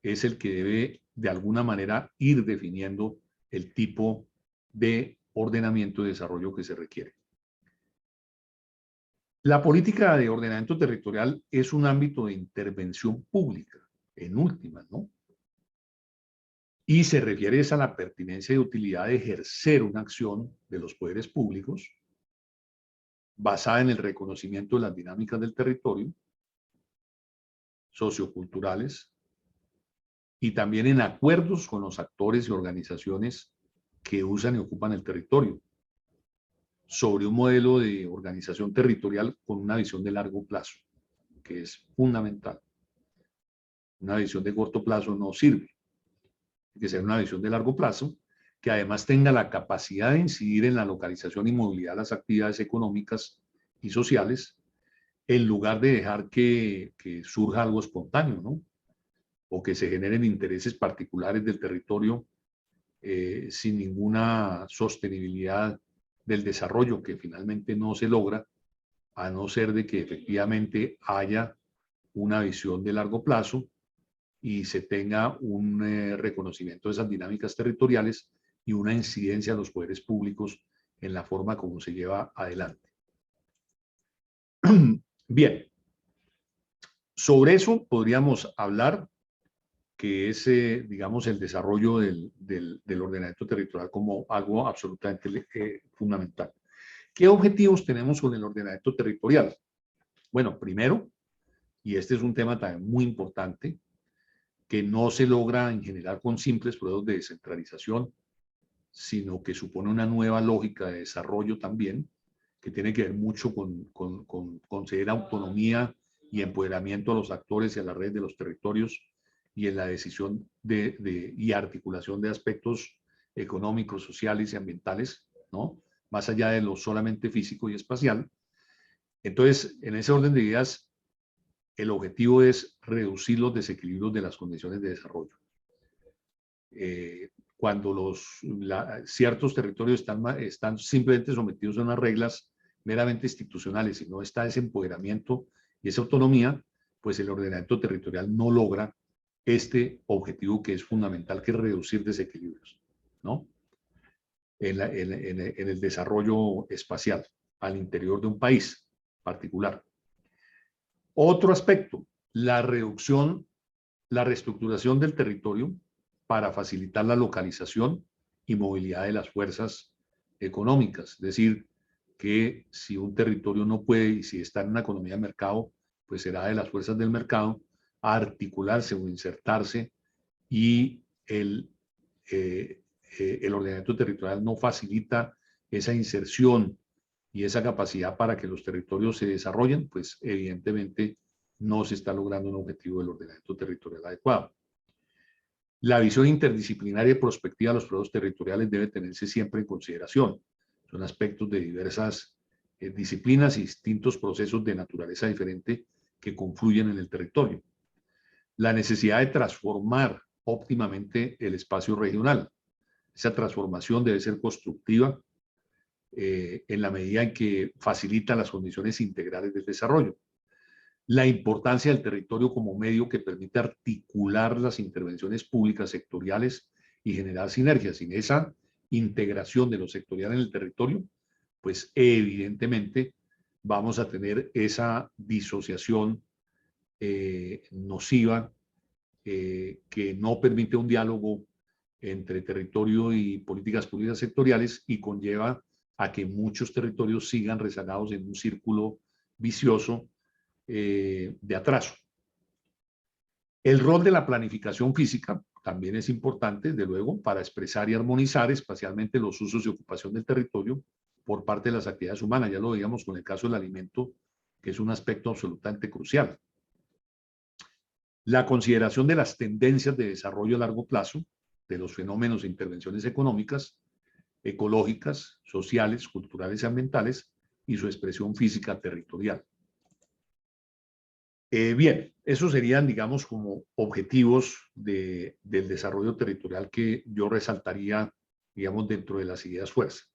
es el que debe de alguna manera ir definiendo el tipo de ordenamiento y desarrollo que se requiere. La política de ordenamiento territorial es un ámbito de intervención pública, en última, ¿no? Y se refiere a la pertinencia y utilidad de ejercer una acción de los poderes públicos basada en el reconocimiento de las dinámicas del territorio, socioculturales, y también en acuerdos con los actores y organizaciones que usan y ocupan el territorio, sobre un modelo de organización territorial con una visión de largo plazo, que es fundamental. Una visión de corto plazo no sirve. Tiene que ser una visión de largo plazo, que además tenga la capacidad de incidir en la localización y movilidad de las actividades económicas y sociales, en lugar de dejar que surja algo espontáneo, ¿no? O que se generen intereses particulares del territorio sin ninguna sostenibilidad del desarrollo que finalmente no se logra, a no ser de que efectivamente haya una visión de largo plazo y se tenga un reconocimiento de esas dinámicas territoriales y una incidencia de los poderes públicos en la forma como se lleva adelante. Bien, sobre eso podríamos hablar, que es, digamos, el desarrollo del ordenamiento territorial como algo absolutamente fundamental. ¿Qué objetivos tenemos con el ordenamiento territorial? Bueno, primero, y este es un tema también muy importante, que no se logra en general con simples procesos de descentralización, sino que supone una nueva lógica de desarrollo también, que tiene que ver mucho con conceder autonomía y empoderamiento a los actores y a la red de los territorios y en la decisión y articulación de aspectos económicos, sociales y ambientales, ¿no? Más allá de lo solamente físico y espacial. Entonces, en ese orden de ideas, el objetivo es reducir los desequilibrios de las condiciones de desarrollo. Cuando ciertos territorios están simplemente sometidos a unas reglas meramente institucionales y no está ese empoderamiento y esa autonomía, pues el ordenamiento territorial no logra este objetivo que es fundamental, que es reducir desequilibrios, ¿no? En el desarrollo espacial al interior de un país particular. Otro aspecto, la reducción, la reestructuración del territorio para facilitar la localización y movilidad de las fuerzas económicas. Es decir, que si un territorio no puede y si está en una economía de mercado, pues será de las fuerzas del mercado a articularse o insertarse, y el ordenamiento territorial no facilita esa inserción y esa capacidad para que los territorios se desarrollen, pues evidentemente no se está logrando un objetivo del ordenamiento territorial adecuado. La visión interdisciplinaria y prospectiva de los procesos territoriales debe tenerse siempre en consideración. Son aspectos de diversas disciplinas y distintos procesos de naturaleza diferente que confluyen en el territorio. La necesidad de transformar óptimamente el espacio regional. Esa transformación debe ser constructiva en la medida en que facilita las condiciones integrales del desarrollo. La importancia del territorio como medio que permite articular las intervenciones públicas sectoriales y generar sinergias. Sin esa integración de lo sectorial en el territorio, pues evidentemente vamos a tener esa disociación nociva que no permite un diálogo entre territorio y políticas públicas sectoriales y conlleva a que muchos territorios sigan rezagados en un círculo vicioso de atraso. El rol de la planificación física también es importante, desde luego, para expresar y armonizar espacialmente los usos y ocupación del territorio por parte de las actividades humanas. Ya lo veíamos con el caso del alimento, que es un aspecto absolutamente crucial. La consideración de las tendencias de desarrollo a largo plazo, de los fenómenos e intervenciones económicas, ecológicas, sociales, culturales y ambientales, y su expresión física territorial. Bien, esos serían, digamos, como objetivos del desarrollo territorial que yo resaltaría, digamos, dentro de las ideas fuerza.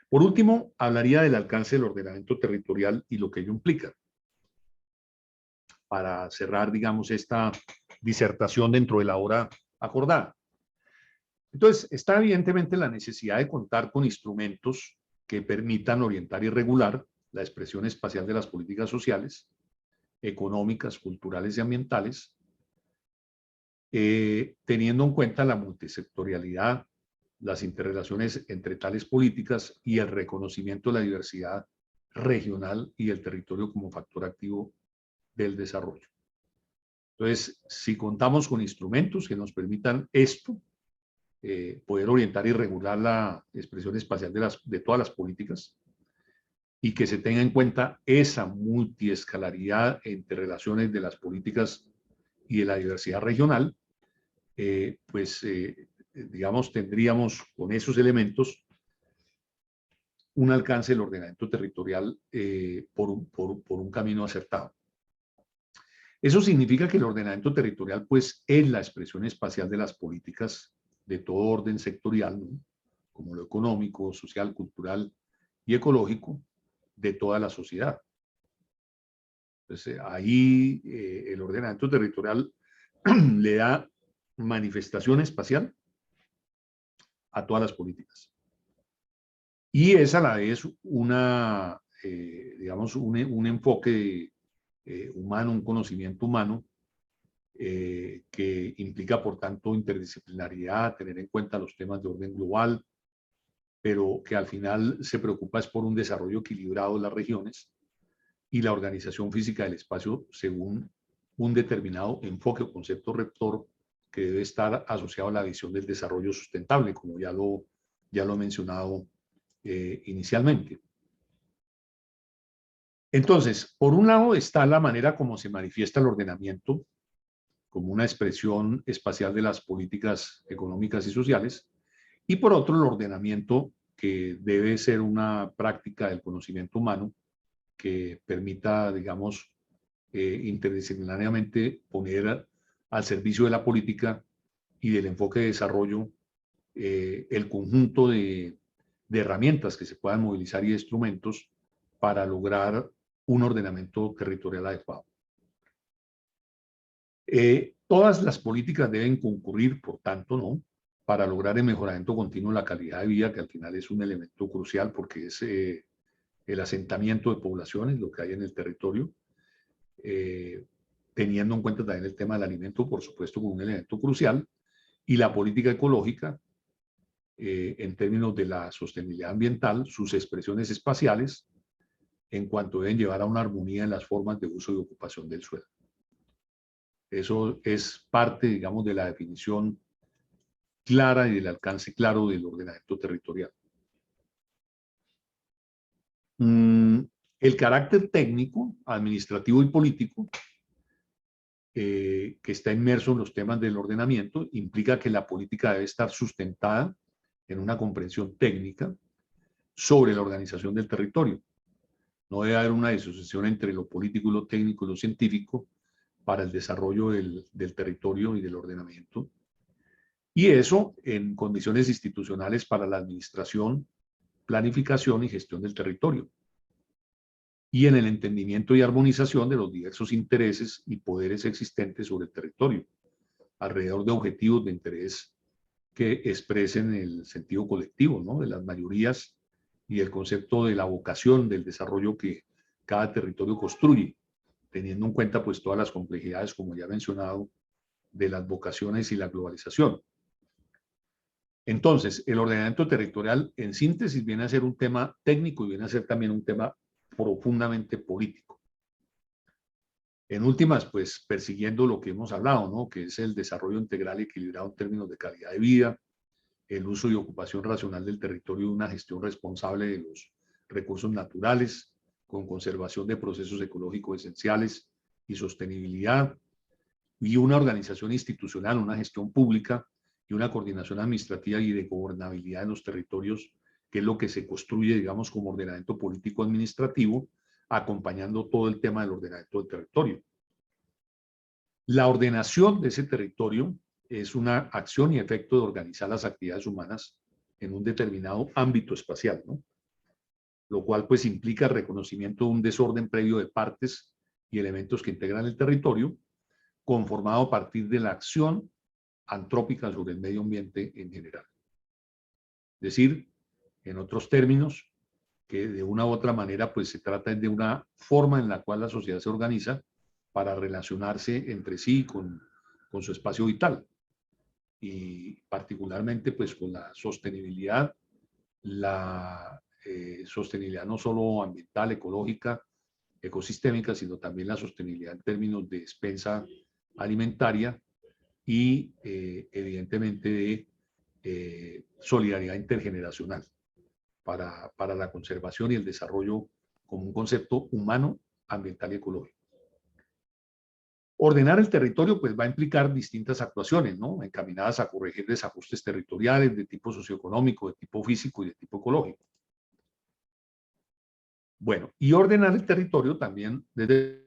Por último, hablaría del alcance del ordenamiento territorial y lo que ello implica. Para cerrar, digamos, esta disertación dentro de la hora acordada. Entonces, está evidentemente la necesidad de contar con instrumentos que permitan orientar y regular la expresión espacial de las políticas sociales, económicas, culturales y ambientales, teniendo en cuenta la multisectorialidad, las interrelaciones entre tales políticas y el reconocimiento de la diversidad regional y el territorio como factor activo del desarrollo. Entonces, si contamos con instrumentos que nos permitan esto, poder orientar y regular la expresión espacial de todas las políticas, y que se tenga en cuenta esa multiescalaridad entre relaciones de las políticas y de la diversidad regional, digamos, tendríamos con esos elementos un alcance del ordenamiento territorial por un camino acertado. Eso significa que el ordenamiento territorial pues es la expresión espacial de las políticas de todo orden sectorial, ¿no? Como lo económico, social, cultural y ecológico de toda la sociedad. Entonces, ahí el ordenamiento territorial le da manifestación espacial a todas las políticas. Y es a la vez una, digamos, un enfoque humano, un conocimiento humano que implica, por tanto, interdisciplinaridad, tener en cuenta los temas de orden global, pero que al final se preocupa es por un desarrollo equilibrado de las regiones y la organización física del espacio según un determinado enfoque o concepto rector que debe estar asociado a la visión del desarrollo sustentable, como ya lo he mencionado inicialmente. Entonces, por un lado está la manera como se manifiesta el ordenamiento como una expresión espacial de las políticas económicas y sociales, y por otro el ordenamiento que debe ser una práctica del conocimiento humano que permita, digamos, interdisciplinariamente poner al servicio de la política y del enfoque de desarrollo el conjunto de herramientas que se puedan movilizar y de instrumentos para lograr un ordenamiento territorial adecuado. Todas las políticas deben concurrir, por tanto, ¿no?, para lograr el mejoramiento continuo de la calidad de vida, que al final es un elemento crucial porque es el asentamiento de poblaciones, lo que hay en el territorio, teniendo en cuenta también el tema del alimento, por supuesto, como un elemento crucial, y la política ecológica, en términos de la sostenibilidad ambiental, sus expresiones espaciales, en cuanto deben llevar a una armonía en las formas de uso y ocupación del suelo. Eso es parte, digamos, de la definición clara y del alcance claro del ordenamiento territorial. El carácter técnico, administrativo y político que está inmerso en los temas del ordenamiento implica que la política debe estar sustentada en una comprensión técnica sobre la organización del territorio. No debe haber una disociación entre lo político y lo técnico y lo científico para el desarrollo del territorio y del ordenamiento. Y eso en condiciones institucionales para la administración, planificación y gestión del territorio. Y en el entendimiento y armonización de los diversos intereses y poderes existentes sobre el territorio, alrededor de objetivos de interés que expresen el sentido colectivo, ¿no?, de las mayorías y el concepto de la vocación del desarrollo que cada territorio construye, teniendo en cuenta pues todas las complejidades, como ya he mencionado, de las vocaciones y la globalización. Entonces, el ordenamiento territorial, en síntesis, viene a ser un tema técnico y viene a ser también un tema profundamente político. En últimas, pues, persiguiendo lo que hemos hablado, ¿no?, que es el desarrollo integral y equilibrado en términos de calidad de vida, el uso y ocupación racional del territorio y una gestión responsable de los recursos naturales, con conservación de procesos ecológicos esenciales y sostenibilidad, y una organización institucional, una gestión pública y una coordinación administrativa y de gobernabilidad en los territorios, que es lo que se construye, digamos, como ordenamiento político administrativo, acompañando todo el tema del ordenamiento del territorio. La ordenación de ese territorio es una acción y efecto de organizar las actividades humanas en un determinado ámbito espacial, ¿no?, lo cual pues implica el reconocimiento de un desorden previo de partes y elementos que integran el territorio, conformado a partir de la acción antrópica sobre el medio ambiente en general. Es decir, en otros términos, que de una u otra manera pues se trata de una forma en la cual la sociedad se organiza para relacionarse entre sí con su espacio vital, y particularmente pues con la sostenibilidad, sostenibilidad no solo ambiental, ecológica, ecosistémica, sino también la sostenibilidad en términos de despensa alimentaria y evidentemente de solidaridad intergeneracional para la conservación y el desarrollo como un concepto humano, ambiental y ecológico. Ordenar el territorio pues va a implicar distintas actuaciones, ¿no?, encaminadas a corregir desajustes territoriales de tipo socioeconómico, de tipo físico y de tipo ecológico. Bueno, y ordenar el territorio también desde...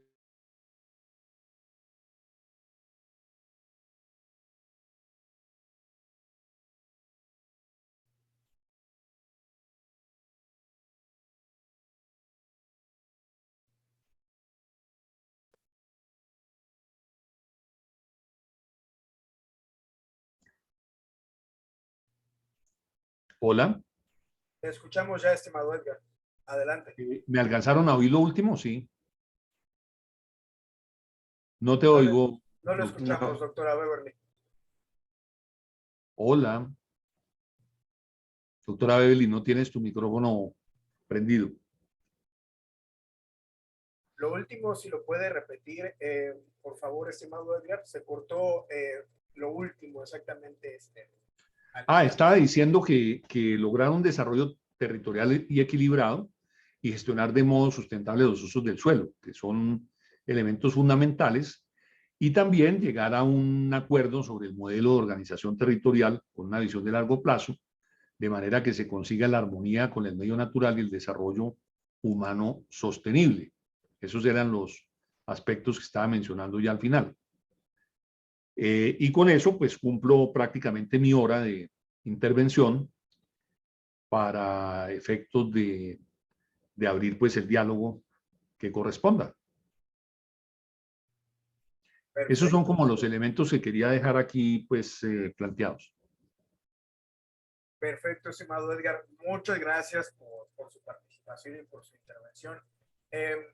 Hola,
Te escuchamos ya, estimado Edgar. Adelante.
¿me alcanzaron a oír lo último? Sí. No te
No,
oigo.
no lo
Doctor.
escuchamos, doctora Beverly.
Hola, doctora Beverly, no tienes tu micrófono prendido.
Lo último, si lo puede repetir, por favor, estimado Edgar, se cortó lo último exactamente.
Estaba diciendo que lograr un desarrollo territorial y equilibrado y gestionar de modo sustentable los usos del suelo, que son elementos fundamentales, y también llegar a un acuerdo sobre el modelo de organización territorial con una visión de largo plazo, de manera que se consiga la armonía con el medio natural y el desarrollo humano sostenible. Esos eran los aspectos que estaba mencionando ya al final. Y con eso, pues cumplo prácticamente mi hora de intervención para efectos de abrir pues el diálogo que corresponda.
Perfecto.
Esos son como los elementos que quería dejar aquí pues planteados.
Perfecto, estimado Edgar. Muchas gracias por su participación y por su intervención.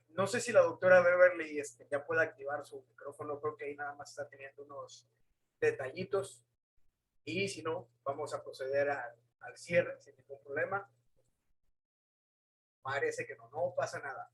No sé si la doctora Beverly ya puede activar su micrófono. Creo que ahí nada más está teniendo unos detallitos. Y si no, vamos a proceder al cierre sin ningún problema. Parece que no pasa nada.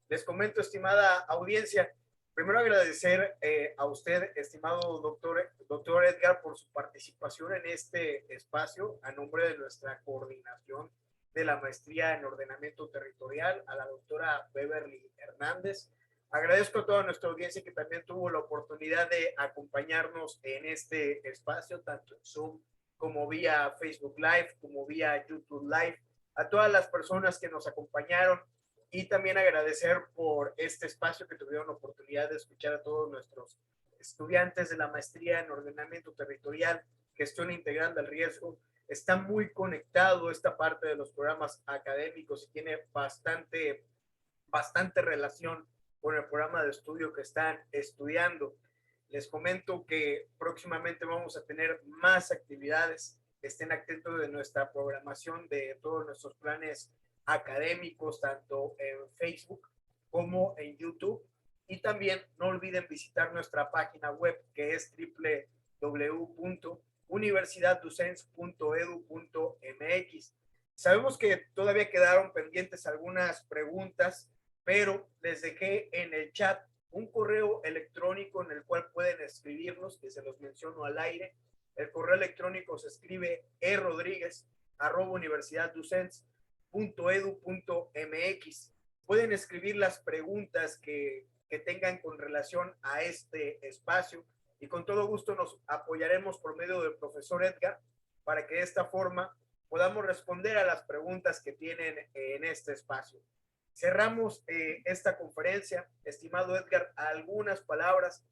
Les comento, estimada audiencia, primero agradecer a usted, estimado doctor Edgar, por su participación en este espacio a nombre de nuestra coordinación de la maestría en ordenamiento territorial, a la doctora Beverly Hernández. Agradezco a toda nuestra audiencia que también tuvo la oportunidad de acompañarnos en este espacio, tanto en Zoom como vía Facebook Live, como vía YouTube Live, a todas las personas que nos acompañaron, y también agradecer por este espacio que tuvieron la oportunidad de escuchar a todos nuestros estudiantes de la maestría en ordenamiento territorial, gestión integral del riesgo. Está muy conectado esta parte de los programas académicos y tiene bastante relación con el programa de estudio que están estudiando. Les comento que próximamente vamos a tener más actividades. Estén atentos de nuestra programación, de todos nuestros planes académicos, tanto en Facebook como en YouTube. Y también no olviden visitar nuestra página web, que es www.universidadducens.edu.mx. Sabemos que todavía quedaron pendientes algunas preguntas, pero les dejé en el chat un correo electrónico en el cual pueden escribirnos, que se los menciono al aire. El correo electrónico se escribe erodriguez@universidadducens.edu.mx. Pueden escribir las preguntas que tengan con relación a este espacio y con todo gusto nos apoyaremos por medio del profesor Edgar para que de esta forma podamos responder a las preguntas que tienen en este espacio. Cerramos esta conferencia. Estimado Edgar, algunas palabras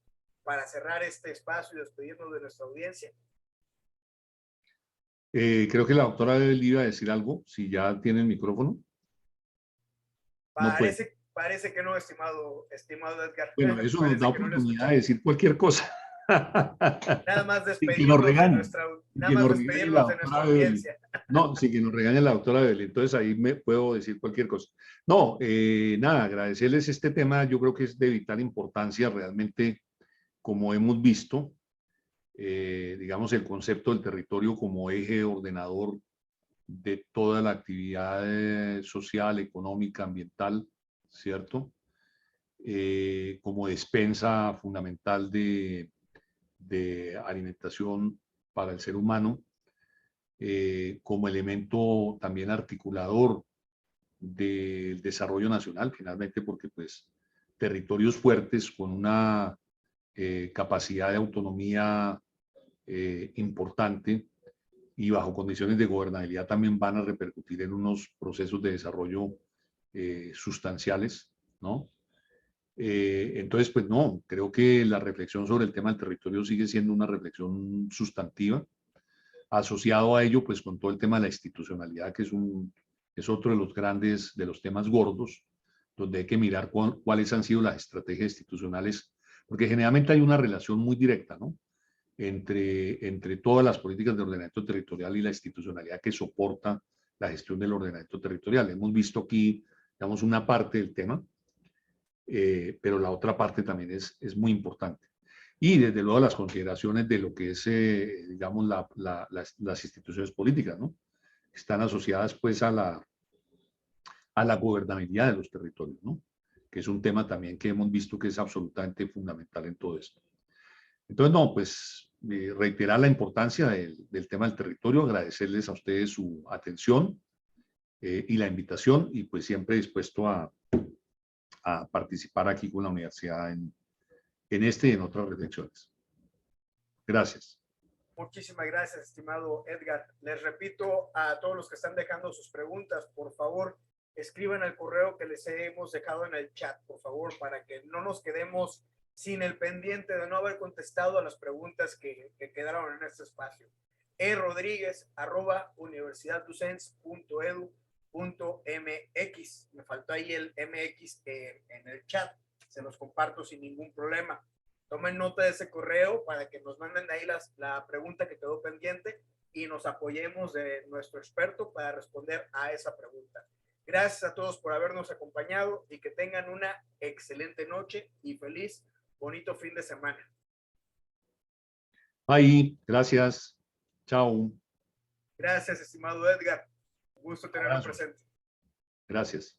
para cerrar este espacio y despedirnos de nuestra audiencia.
Creo que la doctora Bebel iba a decir algo, si ya tiene el micrófono.
Parece que no, estimado Edgar.
Bueno, eso nos da oportunidad de decir cualquier cosa.
Nada más despedirnos de nuestra audiencia.
No, sí, que nos regañe la doctora Bebel. Entonces ahí me puedo decir cualquier cosa. No, nada, agradecerles este tema. Yo creo que es de vital importancia realmente, como hemos visto, digamos, el concepto del territorio como eje ordenador de toda la actividad social, económica, ambiental, ¿cierto? Como despensa fundamental de alimentación para el ser humano, como elemento también articulador del desarrollo nacional, finalmente, porque pues territorios fuertes con una capacidad de autonomía importante y bajo condiciones de gobernabilidad también van a repercutir en unos procesos de desarrollo sustanciales, ¿no? Entonces, pues no, creo que la reflexión sobre el tema del territorio sigue siendo una reflexión sustantiva, asociado a ello, pues con todo el tema de la institucionalidad, que es otro de los grandes, de los temas gordos, donde hay que mirar cuáles han sido las estrategias institucionales, porque generalmente hay una relación muy directa, ¿no? Entre todas las políticas de ordenamiento territorial y la institucionalidad que soporta la gestión del ordenamiento territorial. Hemos visto aquí, digamos, una parte del tema, pero la otra parte también es muy importante. Y desde luego las consideraciones de lo que es, digamos, las instituciones políticas, ¿no? Están asociadas pues a la gobernabilidad de los territorios, ¿no? Que es un tema también que hemos visto que es absolutamente fundamental en todo esto. Entonces, no, pues reiterar la importancia del tema del territorio, agradecerles a ustedes su atención y la invitación, y pues siempre dispuesto a participar aquí con la universidad en este y en otras reflexiones. Gracias.
Muchísimas gracias, estimado Edgar. Les repito a todos los que están dejando sus preguntas, por favor, escriban el correo que les hemos dejado en el chat, por favor, para que no nos quedemos sin el pendiente de no haber contestado a las preguntas que quedaron en este espacio. rodriguez@universidadducens.edu.mx. Me faltó ahí el MX en el chat, se los comparto sin ningún problema. Tomen nota de ese correo para que nos manden ahí la pregunta que quedó pendiente y nos apoyemos de nuestro experto para responder a esa pregunta. Gracias a todos por habernos acompañado y que tengan una excelente noche y feliz, bonito fin de semana.
Bye, gracias. Chao.
Gracias, estimado Edgar. Un gusto tenerlo presente.
Gracias.